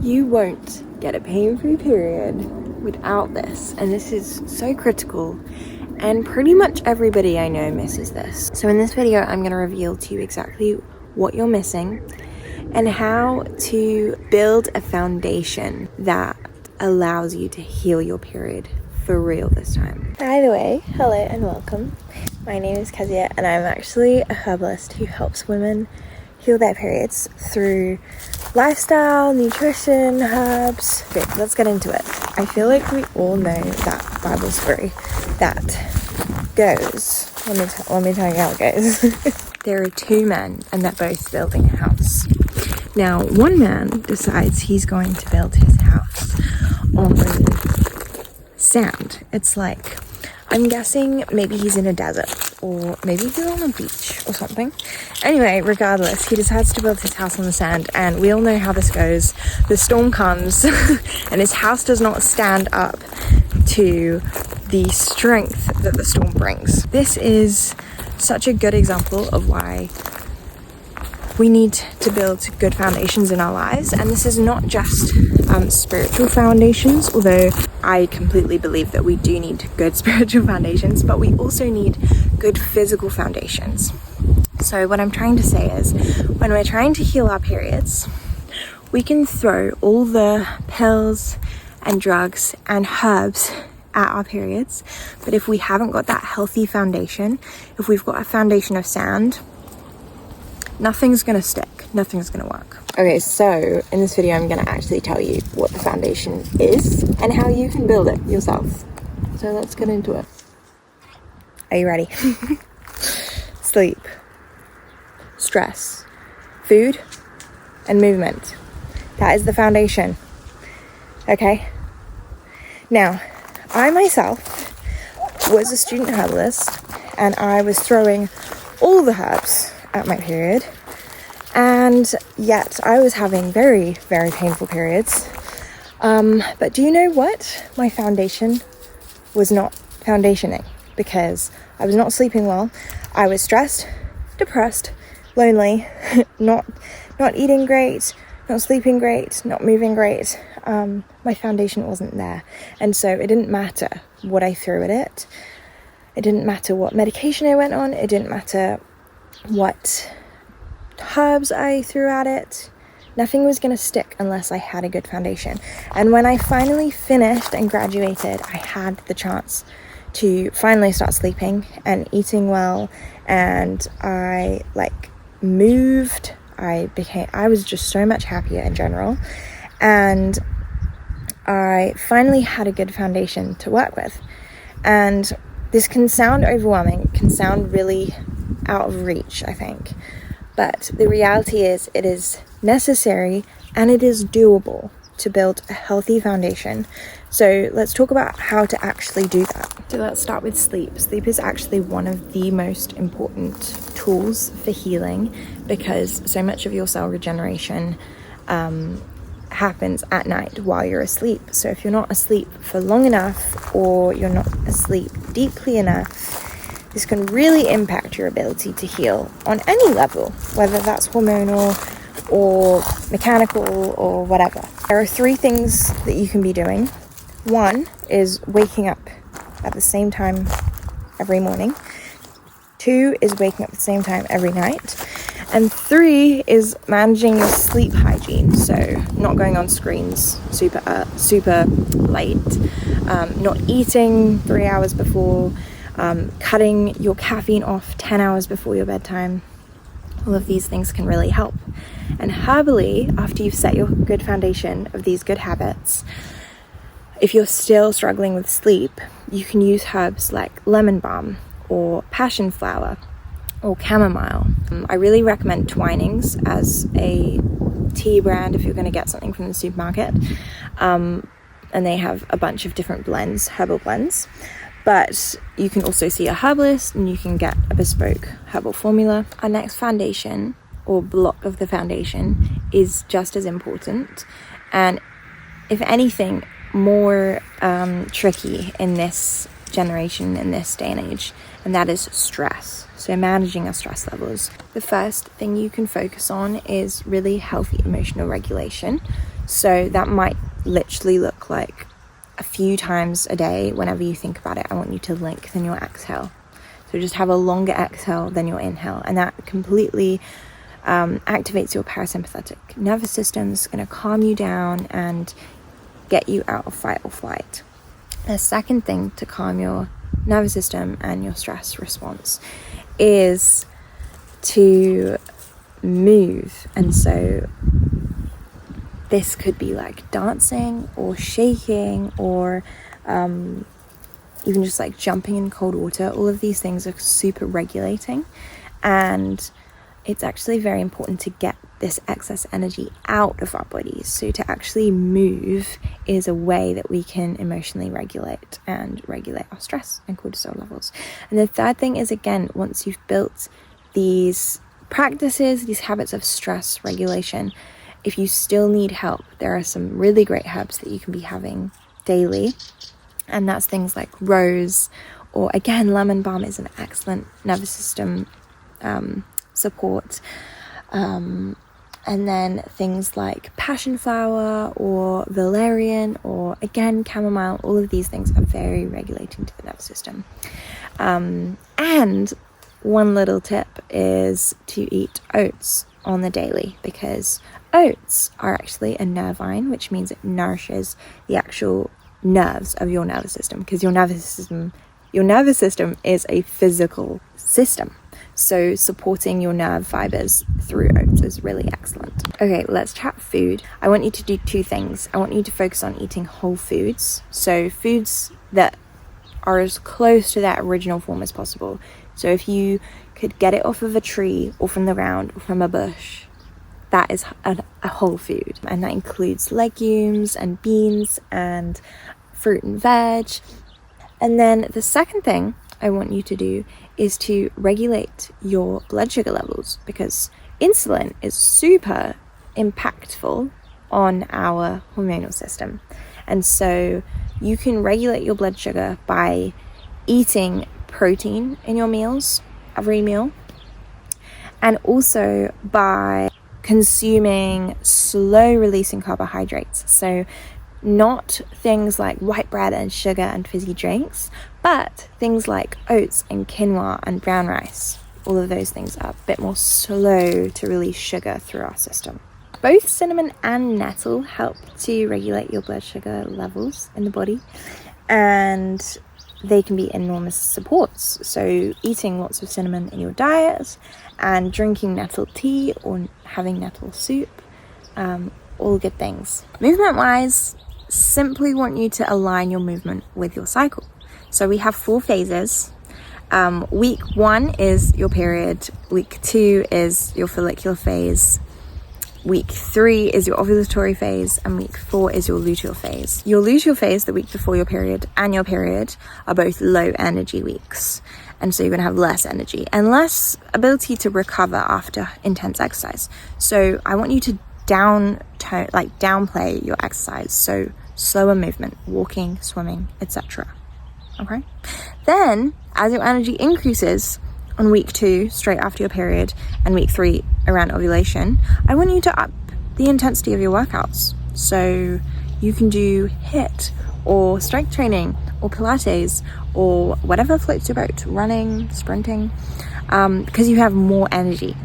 You won't get a pain-free period without this, and this is so critical, and pretty much everybody I know misses this. So in this video, I'm going to reveal to you exactly what you're missing and how to build a foundation that allows you to heal your period for real this time. By the way, hello and welcome. My name is Keziah, and I'm actually a herbalist who helps women heal their periods through lifestyle, nutrition, herbs. Okay, let's get into it. I feel like we all know that Bible story that goes, let me tell you how it goes. There are two men and they're both building a house. Now, one man decides he's going to build his house on sand. It's like, I'm guessing maybe he's in a desert, or maybe he's on a beach or something. Anyway, regardless, he decides to build his house on the sand, and we all know how this goes. The storm comes and his house does not stand up to the strength that the storm brings. This is such a good example of why we need to build good foundations in our lives, and this is not just spiritual foundations, although I completely believe that we do need good spiritual foundations, but we also need good physical foundations. So what I'm trying to say is, when we're trying to heal our periods, we can throw all the pills and drugs and herbs at our periods, but if we haven't got that healthy foundation, if we've got a foundation of sand, nothing's gonna stick, nothing's gonna work. Okay, so in this video I'm gonna actually tell you what the foundation is and how you can build it yourself. So let's get into it. Are you ready? Sleep, stress, food, and movement. That is the foundation. Okay? Now, I myself was a student herbalist, and I was throwing all the herbs at my period, and yet I was having very, very painful periods. But do you know what? My foundation was not foundationing, because I was not sleeping well. I was stressed, depressed, lonely, not eating great, not sleeping great, not moving great. My foundation wasn't there, and so it didn't matter what I threw at it. It didn't matter what medication I went on. It didn't matter what herbs I threw at it. Nothing was going to stick unless I had a good foundation. And when I finally finished and graduated, I had the chance to finally start sleeping and eating well, and I moved. I was just so much happier in general, and I finally had a good foundation to work with. And this can sound overwhelming, can sound really out of reach, I think, but the reality is it is necessary and it is doable to build a healthy foundation. So let's talk about how to actually do that. So let's start with sleep. Sleep is actually one of the most important tools for healing, because so much of your cell regeneration happens at night while you're asleep. So if you're not asleep for long enough, or you're not asleep deeply enough, this can really impact your ability to heal on any level, whether that's hormonal or mechanical or whatever. There are three things that you can be doing. One is waking up at the same time every morning. Two is waking up at the same time every night. And three is managing your sleep hygiene. So not going on screens super late, not eating 3 hours before, cutting your caffeine off 10 hours before your bedtime. All of these things can really help. And herbally, after you've set your good foundation of these good habits, if you're still struggling with sleep, you can use herbs like lemon balm or passion flower or chamomile. I really recommend Twinings as a tea brand if you're going to get something from the supermarket. And they have a bunch of different blends, herbal blends. But you can also see a herbalist and you can get a bespoke herbal formula. Our next foundation, or block of the foundation, is just as important, and if anything more tricky in this generation, in this day and age, and that is stress. So managing our stress levels. The first thing you can focus on is really healthy emotional regulation. So that might literally look like a few times a day. Whenever you think about it, I want you to lengthen your exhale. So just have a longer exhale than your inhale, and that completely activates your parasympathetic nervous system. It's going to calm you down and get you out of fight or flight. The second thing to calm your nervous system and your stress response is to move. And so this could be like dancing or shaking or even just like jumping in cold water. All of these things are super regulating, and it's actually very important to get this excess energy out of our bodies. So to actually move is a way that we can emotionally regulate and regulate our stress and cortisol levels. And the third thing is, again, once you've built these practices, these habits of stress regulation, if you still need help, there are some really great herbs that you can be having daily. And that's things like rose, or again, lemon balm is an excellent nervous system support. And then things like passion flower or valerian, or again, chamomile. All of these things are very regulating to the nervous system. And one little tip is to eat oats on the daily, because oats are actually a nervine, which means it nourishes the actual nerves of your nervous system, because your nervous system is a physical system. So supporting your nerve fibers through oats is really excellent. Okay, let's chat food. I want you to do two things. I want you to focus on eating whole foods. So foods that are as close to that original form as possible. So if you could get it off of a tree or from the ground or from a bush, that is a whole food. And that includes legumes and beans and fruit and veg. And then the second thing I want you to do is to regulate your blood sugar levels, because insulin is super impactful on our hormonal system. And so you can regulate your blood sugar by eating protein in your meals, every meal, and also by consuming slow releasing carbohydrates. So not things like white bread and sugar and fizzy drinks, but things like oats and quinoa and brown rice. All of those things are a bit more slow to release sugar through our system. Both cinnamon and nettle help to regulate your blood sugar levels in the body, and they can be enormous supports. So eating lots of cinnamon in your diet and drinking nettle tea or having nettle soup, all good things. Movement wise, simply want you to align your movement with your cycle. So we have 4 phases. Week 1 is your period. Week 2 is your follicular phase. Week 3 is your ovulatory phase, and week 4 is your luteal phase. Your luteal phase, the week before your period, and your period are both low energy weeks. And so you're going to have less energy and less ability to recover after intense exercise. So I want you to downplay your exercise. So slower movement, walking, swimming, etc. Okay? Then, as your energy increases on week 2, straight after your period, and week 3, around ovulation, I want you to up the intensity of your workouts. So you can do HIIT or strength training or Pilates or whatever floats your boat, running, sprinting, because you have more energy.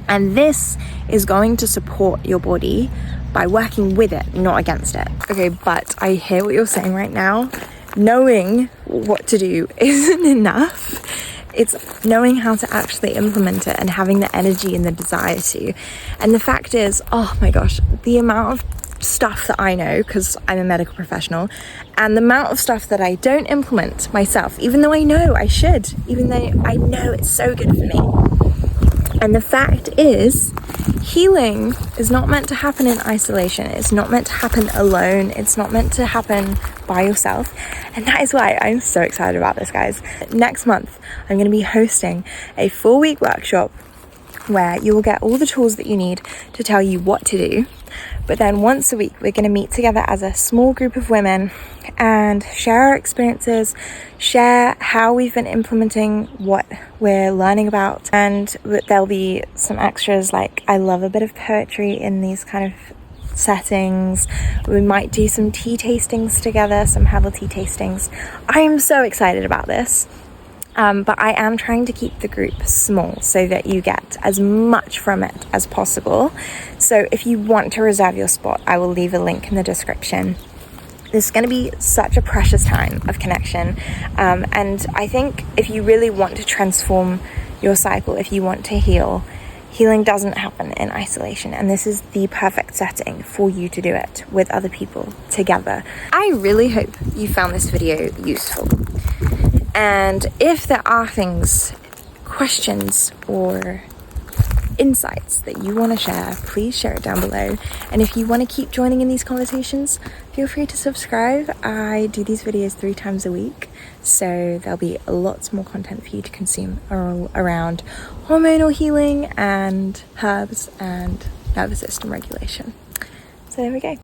And this is going to support your body by working with it, not against it. Okay, but I hear what you're saying right now. Knowing what to do isn't enough. It's knowing how to actually implement it and having the energy and the desire to. And the fact is, oh my gosh, the amount of stuff that I know, because I'm a medical professional, and the amount of stuff that I don't implement myself, even though I know I should, even though I know it's so good for me. And the fact is, healing is not meant to happen in isolation. It's not meant to happen alone. It's not meant to happen by yourself. And that is why I'm so excited about this, guys. Next month, I'm going to be hosting a 4-week workshop where you will get all the tools that you need to tell you what to do. But then once a week, we're going to meet together as a small group of women and share our experiences, share how we've been implementing what we're learning about. And there'll be some extras, like I love a bit of poetry in these kind of settings. We might do some tea tastings together, some herbal tea tastings. I am so excited about this. But I am trying to keep the group small so that you get as much from it as possible. So if you want to reserve your spot, I will leave a link in the description. This is going to be such a precious time of connection. And I think if you really want to transform your cycle, if you want to heal, healing doesn't happen in isolation. And this is the perfect setting for you to do it with other people together. I really hope you found this video useful. And if there are things, questions, or insights that you want to share, please share it down below. And if you want to keep joining in these conversations, feel free to subscribe. I do these videos 3 times a week, so there'll be lots more content for you to consume around hormonal healing and herbs and nervous system regulation. So there we go.